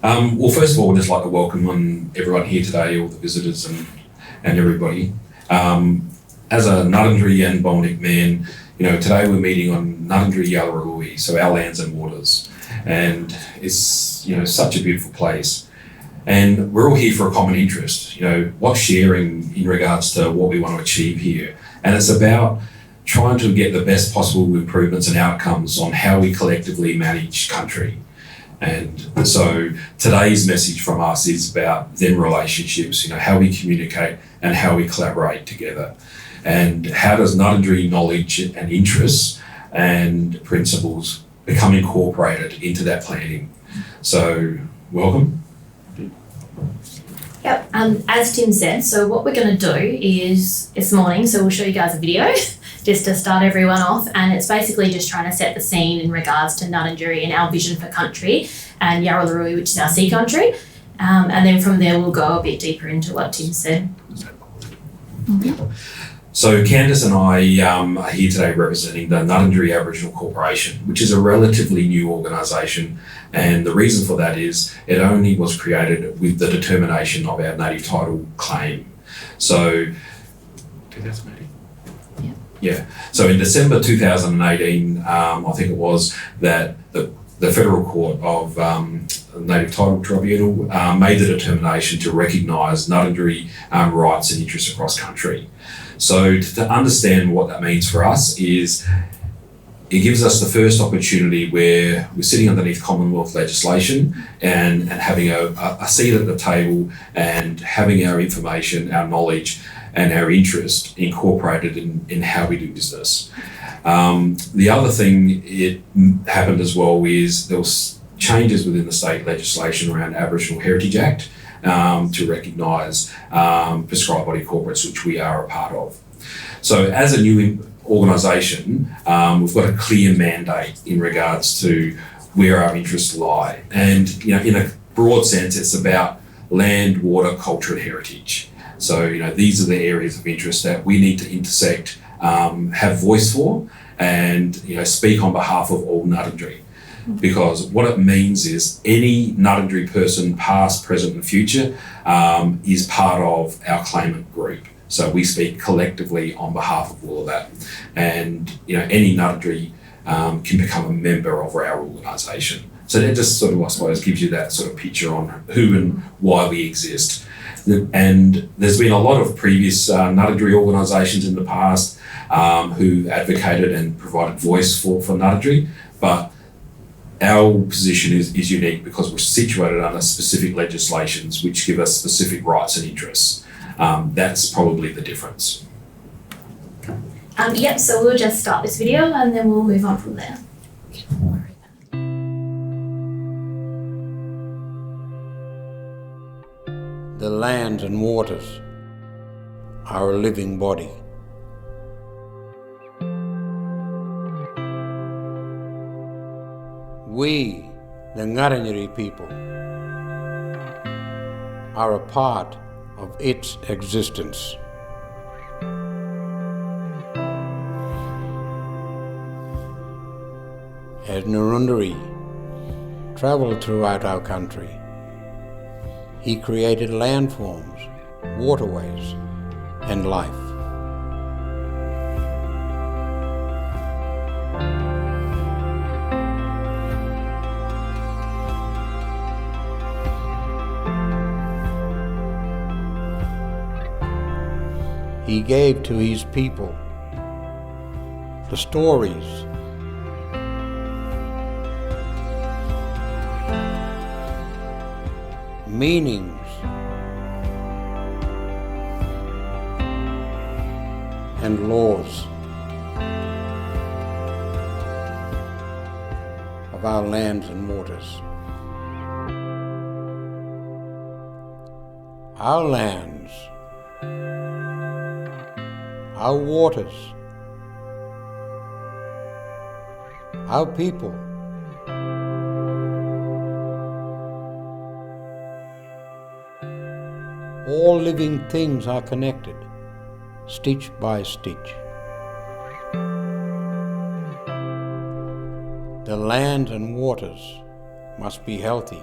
Well, first of all, I'd just like to welcome everyone here today, all the visitors and everybody. As a Ngarrindjeri and Baltic man, today we're meeting on Ngarrindjeri, so our lands and waters. And it's, such a beautiful place. And we're all here for a common interest, what's sharing in regards to what we want to achieve here. And it's about trying to get the best possible improvements and outcomes on how we collectively manage country. And so today's message from us is about them relationships, how we communicate and how we collaborate together. And how does Ngarrindjeri knowledge and interests and principles become incorporated into that planning? So, welcome. Yep, as Tim said, so what we're going to do is this morning, so we'll show you guys a video just to start everyone off, and it's basically just trying to set the scene in regards to Ngarrindjeri and our vision for country and Yarralurrui, which is our sea country, and then from there we'll go a bit deeper into what Tim said. Mm-hmm. So Candice and I are here today representing the Ngarrindjeri Aboriginal Corporation, which is a relatively new organisation, and the reason for that is it only was created with the determination of our native title claim. So, 2018? Yeah. So in December 2018, I think it was, that the Federal Court of Native Title Tribunal made the determination to recognise Ngarrindjeri rights and interests across country. So to understand what that means for us is it gives us the first opportunity where we're sitting underneath Commonwealth legislation and having a seat at the table and having our information, our knowledge and our interest incorporated in how we do business. The other thing it happened as well is there was changes within the state legislation around Aboriginal Heritage Act to recognise prescribed body corporates, which we are a part of. So as a new organisation, we've got a clear mandate in regards to where our interests lie. And in a broad sense, it's about land, water, culture and heritage. So these are the areas of interest that we need to intersect, have voice for, and speak on behalf of all Ngarrindjeri. Because what it means is any Ngarrindjeri person, past, present and future, is part of our claimant group. So we speak collectively on behalf of all of that. And any Ngarrindjeri can become a member of our organisation. So that just sort of, I suppose, gives you that sort of picture on who and why we exist. And there's been a lot of previous Ngarrindjeri organisations in the past who advocated and provided voice for Ngarrindjeri, but our position is unique because we're situated under specific legislations which give us specific rights and interests. That's probably the difference. Yep, so we'll just start this video and then we'll move on from there. The lands and waters are a living body. We, the Ngarrindjeri people, are a part of its existence. As Ngarrindjeri travelled throughout our country, he created landforms, waterways, and life. He gave to his people the stories, meanings, and laws of our lands and waters. Our lands, our waters, our people, all living things are connected, stitch by stitch. The land and waters must be healthy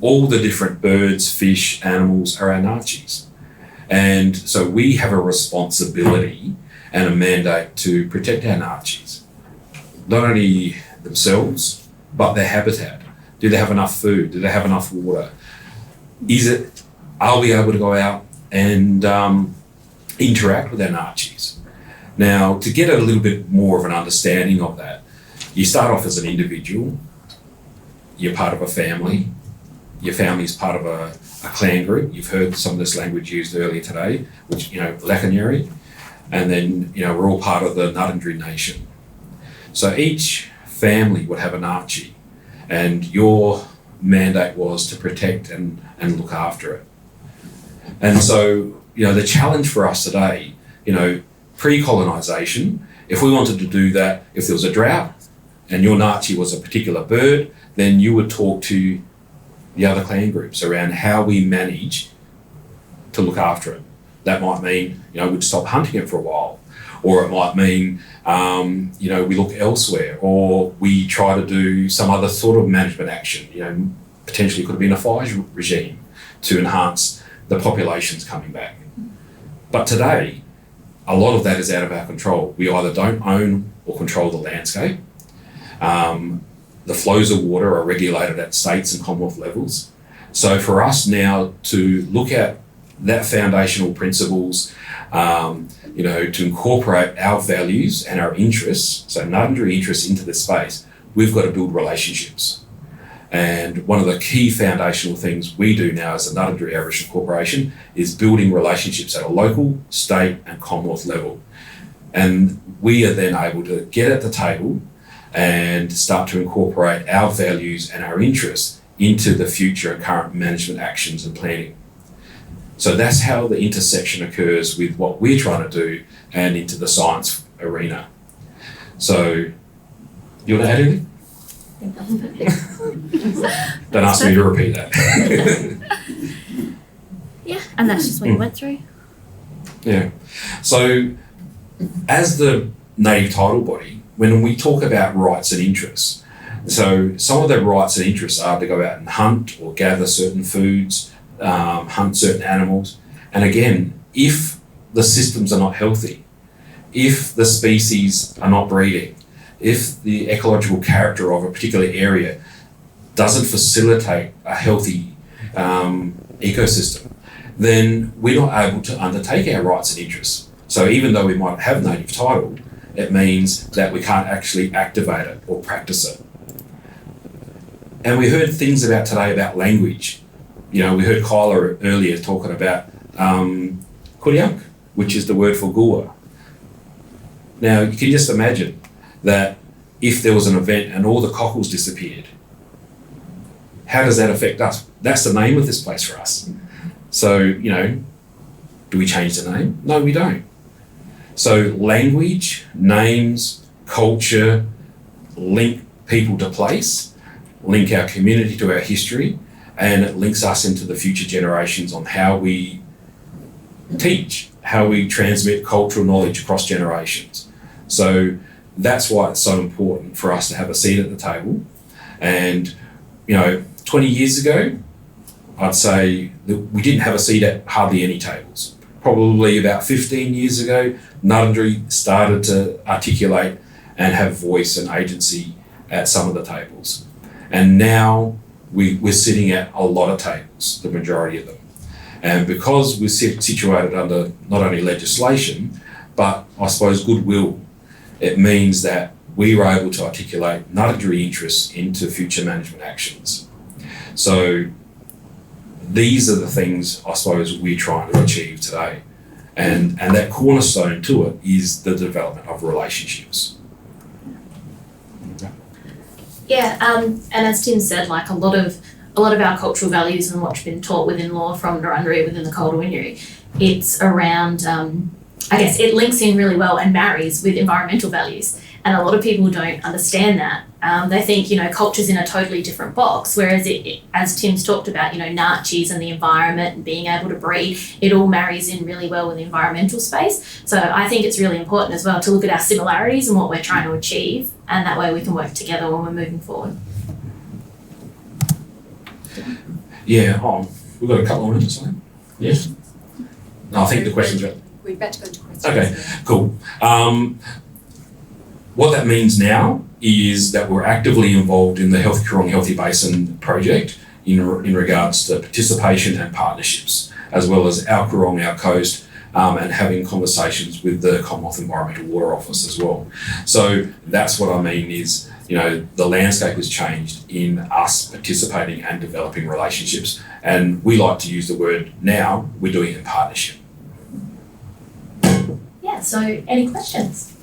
all the different birds, fish, animals are our Ngārrindjeri. And so we have a responsibility and a mandate to protect our Ngārrindjeri. Not only themselves, but their habitat. Do they have enough food? Do they have enough water? Are we able to go out and interact with our Ngārrindjeri? Now, to get a little bit more of an understanding of that, you start off as an individual, you're part of a family, your family is part of a clan group. You've heard some of this language used earlier today, which, Ngarrindjeri, and then, we're all part of the Ngarrindjeri nation. So each family would have a Ngārrindjeri, and your mandate was to protect and look after it. And so, the challenge for us today, pre-colonisation, if we wanted to do that, if there was a drought and your Ngārrindjeri was a particular bird, then you would talk to the other clan groups around how we manage to look after it. That might mean, we'd stop hunting it for a while, or it might mean, we look elsewhere, or we try to do some other sort of management action. Potentially it could have been a fire regime to enhance the populations coming back. But today, a lot of that is out of our control. We either don't own or control the landscape. The flows of water are regulated at states and Commonwealth levels. So for us now to look at that foundational principles, to incorporate our values and our interests, so Ngarrindjeri interests into this space, we've got to build relationships. And one of the key foundational things we do now as a Ngarrindjeri Aboriginal Corporation is building relationships at a local, state and Commonwealth level. And we are then able to get at the table and start to incorporate our values and our interests into the future and current management actions and planning. So that's how the intersection occurs with what we're trying to do and into the science arena. So, you want to add anything? Don't ask me to repeat that. Yeah, and that's just what you went through. Yeah. So, as the native title body, when we talk about rights and interests, so some of their rights and interests are to go out and hunt or gather certain foods, hunt certain animals. And again, if the systems are not healthy, if the species are not breeding, if the ecological character of a particular area doesn't facilitate a healthy ecosystem, then we're not able to undertake our rights and interests. So even though we might have native title, it means that we can't actually activate it or practice it. And we heard things about today about language. We heard Kyla earlier talking about kuryank, which is the word for gua. Now, you can just imagine that if there was an event and all the cockles disappeared, how does that affect us? That's the name of this place for us. So, do we change the name? No, we don't. So language, names, culture, link people to place, link our community to our history, and it links us into the future generations on how we teach, how we transmit cultural knowledge across generations. So that's why it's so important for us to have a seat at the table. And, 20 years ago, I'd say that we didn't have a seat at hardly any tables. Probably about 15 years ago, Ngarrindjeri started to articulate and have voice and agency at some of the tables. And now we're sitting at a lot of tables, the majority of them. And because we're situated under not only legislation, but I suppose goodwill, it means that we were able to articulate Ngarrindjeri interests into future management actions. So these are the things I suppose we're trying to achieve today. And that cornerstone to it is the development of relationships. Yeah, and as Tim said, like a lot of our cultural values and what's been taught within law from Ngarrindjeri within the Ngarrindjeri, it's around, I guess it links in really well and marries with environmental values. And a lot of people don't understand that. They think, culture's in a totally different box, whereas it as Tim's talked about, Ngārrindjeri and the environment and being able to breed, it all marries in really well with the environmental space. So I think it's really important as well to look at our similarities and what we're trying to achieve, and that way we can work together when we're moving forward. Yeah, we've got a couple of minutes, I think. Yeah. No, I think the question's about. We're about to go into questions. Okay, cool. What that means now is that we're actively involved in the Healthy Coorong Healthy Basin project in regards to participation and partnerships, as well as our Coorong, our coast, and having conversations with the Commonwealth Environmental Water Office as well. So that's what I mean is, the landscape has changed in us participating and developing relationships. And we like to use the word now, we're doing it in partnership. Yeah, so any questions?